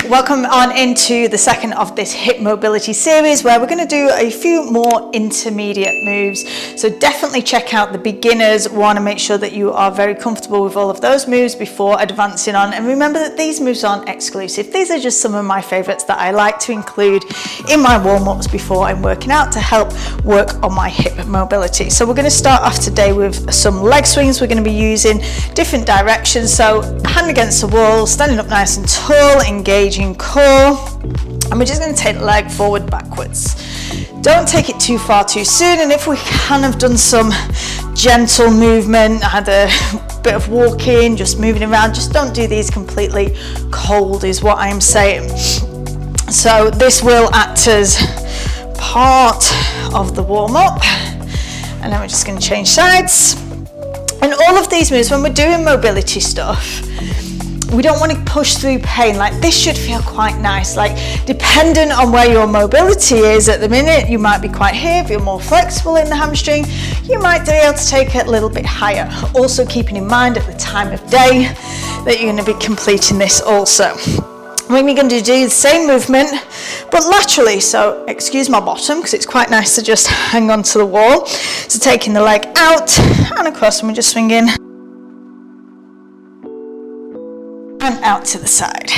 Welcome on into the second of this hip mobility series, where we're going to do a few more intermediate moves. So definitely check out the beginners. Want to make sure that you are very comfortable with all of those moves before advancing on. And remember that these moves aren't exclusive. These are just some of my favorites that I like to include in my warm-ups before I'm working out to help work on my hip mobility. So we're going to start off today with some leg swings. We're going to be using different directions. So hand against the wall, standing up nice and tall, engaging core, and we're just going to take the leg forward backwards. Don't take it too far too soon, and if we can have done some gentle movement, had a bit of walking, just moving around, just don't do these completely cold is what I'm saying. So this will act as part of the warm-up, and then we're just going to change sides. And all of these moves, when we're doing mobility stuff, we don't want to push through pain. Like, this should feel quite nice. Like, dependent on where your mobility is at the minute, you might be quite here. If you're more flexible in the hamstring, you might be able to take it a little bit higher. Also keeping in mind at the time of day that you're going to be completing this also. We're going to do the same movement, but laterally. So excuse my bottom, because it's quite nice to just hang onto the wall. So taking the leg out and across, and we're just swinging and out to the side.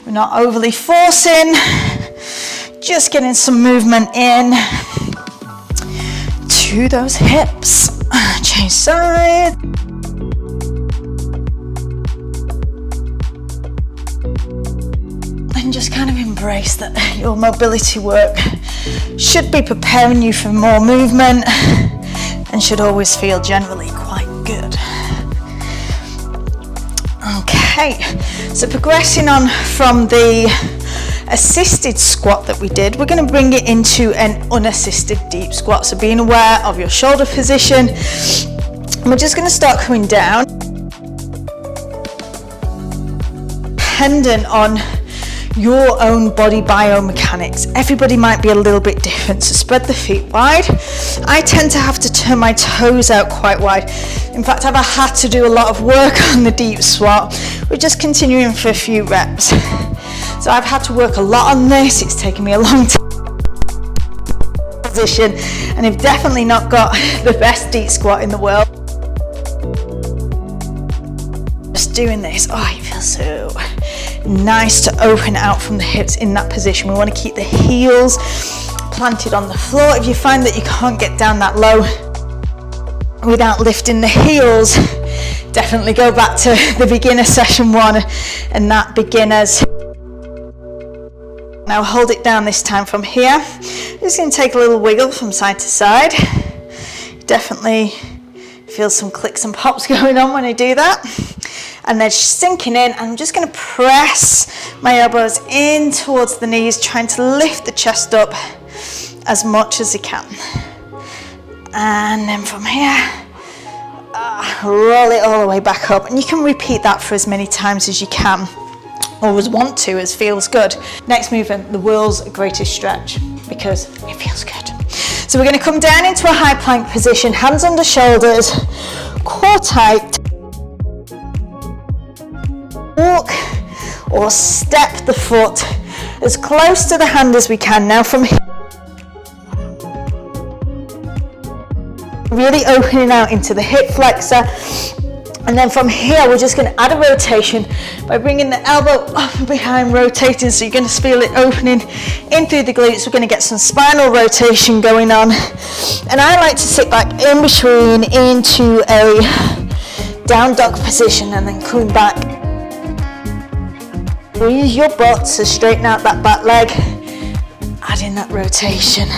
We're not overly forcing, just getting some movement in to those hips. Change side. And just kind of embrace that your mobility work should be preparing you for more movement and should always feel generally quite good. Okay, so progressing on from the assisted squat that we did, we're going to bring it into an unassisted deep squat. So being aware of your shoulder position, and we're just going to start coming down. Dependent on your own body biomechanics, everybody might be a little bit different, so spread the feet wide. I tend to have to turn my toes out quite wide. In fact, I've had to do a lot of work on the deep squat. We're just continuing for a few reps. So I've had to work a lot on this. It's taken me a long time position, and I've definitely not got the best deep squat in the world. Just doing this, oh, it feels so nice to open out from the hips in that position. We want to keep the heels planted on the floor. If you find that you can't get down that low without lifting the heels, definitely go back to the beginner session one and that beginners. Now hold it down this time from here. Just going to take a little wiggle from side to side. Definitely feel some clicks and pops going on when I do that. And then sinking in, I'm just going to press my elbows in towards the knees, trying to lift the chest up as much as I can. And then from here, roll it all the way back up. And you can repeat that for as many times as you can, always want to, as feels good. Next movement, the world's greatest stretch, because it feels good. So we're going to come down into a high plank position, hands under shoulders, core tight. Walk or step the foot as close to the hand as we can. Now from here, really opening out into the hip flexor, and then from here we're just going to add a rotation by bringing the elbow up and behind, rotating, so you're going to feel it opening in through the glutes. We're going to get some spinal rotation going on, and I like to sit back in between into a down dog position and then coming back. Use your butt to straighten out that back leg, adding that rotation.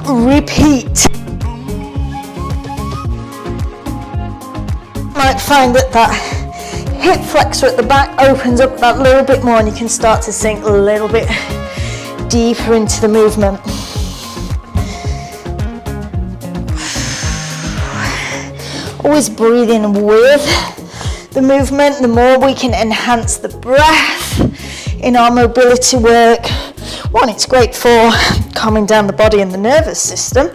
Repeat. You might find that hip flexor at the back opens up that little bit more, and you can start to sink a little bit deeper into the movement. Always breathing with the movement. The more we can enhance the breath in our mobility work, one, it's great for calming down the body and the nervous system,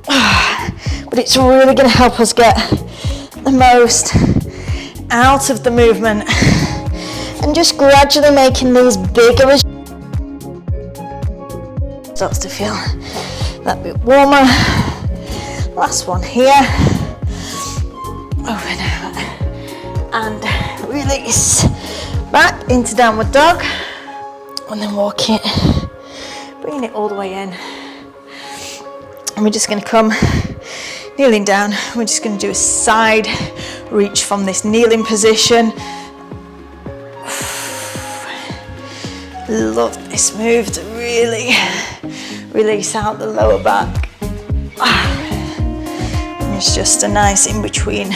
but it's really going to help us get the most out of the movement and just gradually making these bigger as starts to feel that bit warmer. Last one here. Over now. And release. Back into downward dog. And then walk it. Bringing it all the way in. And we're just going to come kneeling down. We're just going to do a side reach from this kneeling position. Love this move to really release out the lower back. And it's just a nice in-between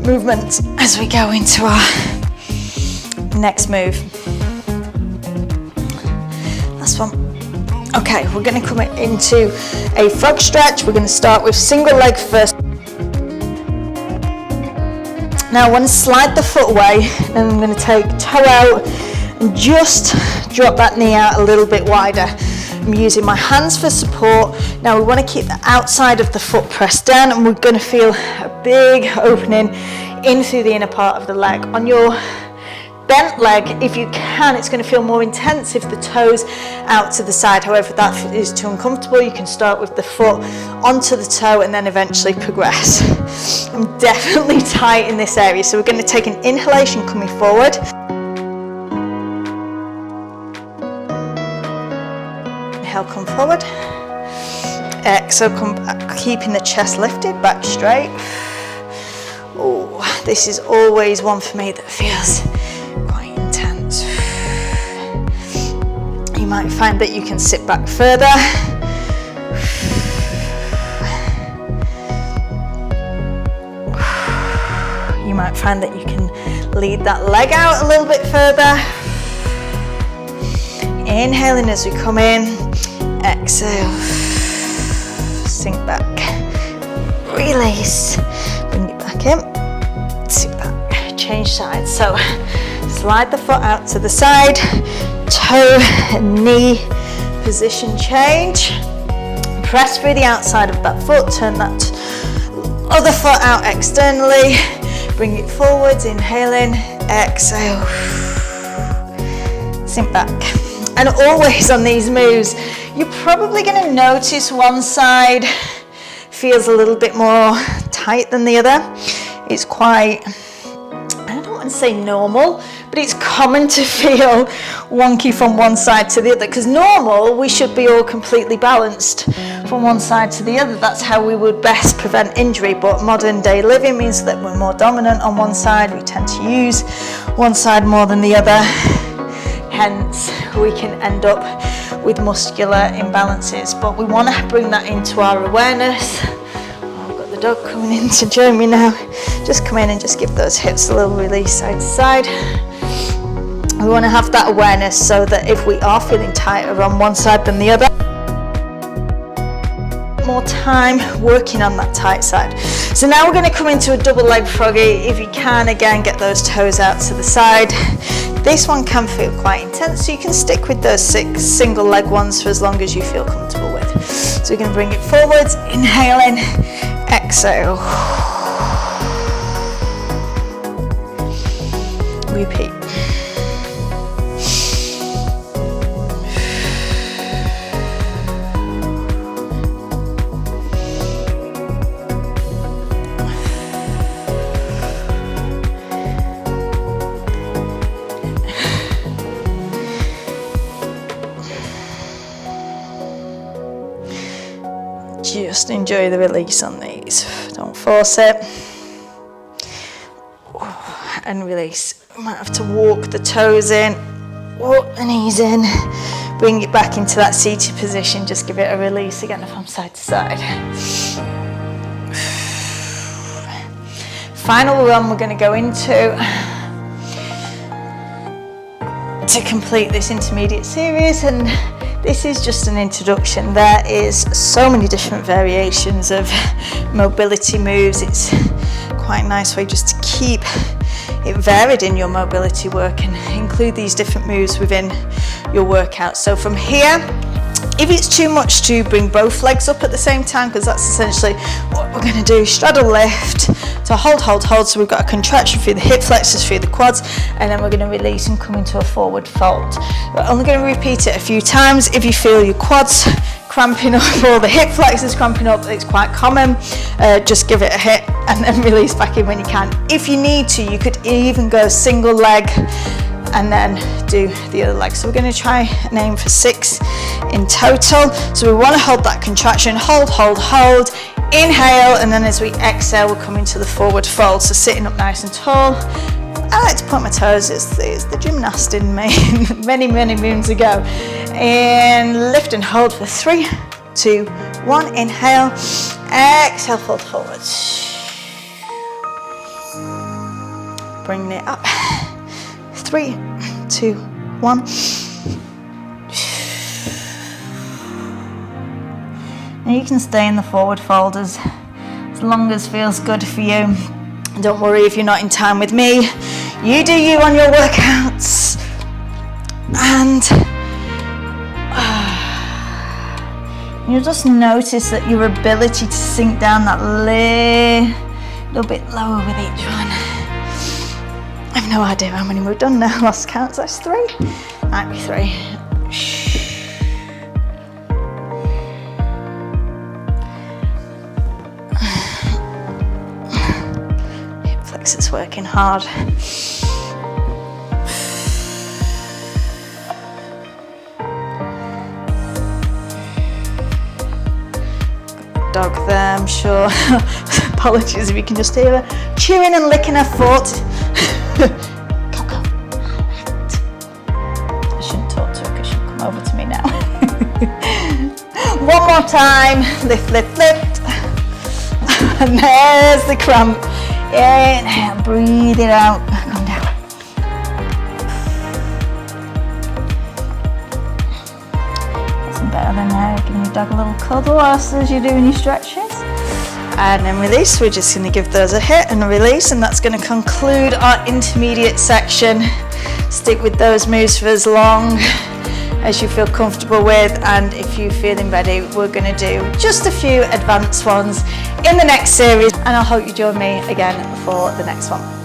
movement as we go into our next move. Last one. Okay, we're going to come into a frog stretch. We're going to start with single leg first. Now I want to slide the foot away, and I'm going to take toe out and just drop that knee out a little bit wider. I'm using my hands for support. Now we want to keep the outside of the foot pressed down, and we're going to feel a big opening in through the inner part of the leg. On your bent leg, if you can, it's going to feel more intense if the toes out to the side. However, if that is too uncomfortable, you can start with the foot onto the toe and then eventually progress. I'm definitely tight in this area, so we're going to take an inhalation coming forward. Inhale, come forward. Exhale, come back, keeping the chest lifted, back straight. Oh, this is always one for me that feels quite intense. You might find that you can sit back further. You might find that you can lead that leg out a little bit further. Inhaling as we come in. Exhale. Sink back. Release. Bring it back in. Sit back. Change sides. So slide the foot out to the side. Toe and knee position change. Press through the outside of that foot. Turn that other foot out externally. Bring it forwards. Inhaling. Exhale. Sink back. And always on these moves, you're probably going to notice one side feels a little bit more tight than the other. It's quite, I don't want to say normal, but it's common to feel wonky from one side to the other, because normal, we should be all completely balanced from one side to the other. That's how we would best prevent injury, but modern day living means that we're more dominant on one side. We tend to use one side more than the other. Hence, we can end up with muscular imbalances, but we want to bring that into our awareness. I've got the dog coming in to join me now. Just come in and just give those hips a little release side to side. We want to have that awareness so that if we are feeling tighter on one side than the other, more time working on that tight side. So now we're going to come into a double leg froggy. If you can, again, get those toes out to the side. This one can feel quite intense, so you can stick with those 6 single leg ones for as long as you feel comfortable with. So we're going to bring it forwards, inhaling, exhale. Repeat. Just enjoy the release on these. Don't force it. And release. You might have to walk the toes in, walk the knees in, bring it back into that seated position. Just give it a release again from side to side. Final run we're going to go into to complete this intermediate series, and this is just an introduction. There is so many different variations of mobility moves. It's quite a nice way just to keep it varied in your mobility work and include these different moves within your workout. So from here, if it's too much to bring both legs up at the same time, because that's essentially what we're going to do straddle lift. So hold, hold, hold. So we've got a contraction through the hip flexors, through the quads, and then we're going to release and come into a forward fold. We're only going to repeat it a few times. If you feel your quads cramping up or the hip flexors cramping up, it's quite common. Just give it a hit and then release back in when you can. If you need to, you could even go single leg and then do the other leg. So we're going to try and aim for 6 in total. So we want to hold that contraction, hold, hold, hold, inhale, and then as we exhale, we're coming to the forward fold. So sitting up nice and tall. I like to point my toes, it's the gymnast in me many, many moons ago. And lift and hold for 3, 2, 1, inhale, exhale, fold forward. Bring it up. 3, 2, 1. And you can stay in the forward fold as long as feels good for you. Don't worry if you're not in time with me. You do you on your workouts. And you'll just notice that your ability to sink down that little bit lower with each one. I have no idea how many we've done now. Lost count. That's 3. Might be 3. Hip flexors working hard. Dog there, I'm sure. Apologies if you can just hear her chewing and licking her foot. Coco. I shouldn't talk to her because she'll come over to me now. One more time. Lift, lift, lift. And there's the cramp. Inhale, breathe it out. Come down. Better than giving your dog a little cuddle whilst as you're doing your stretches. And then release. We're just going to give those a hit and a release, and that's going to conclude our intermediate section. Stick with those moves for as long as you feel comfortable with, and if you're feeling ready, we're going to do just a few advanced ones in the next series, and I hope you join me again for the next one.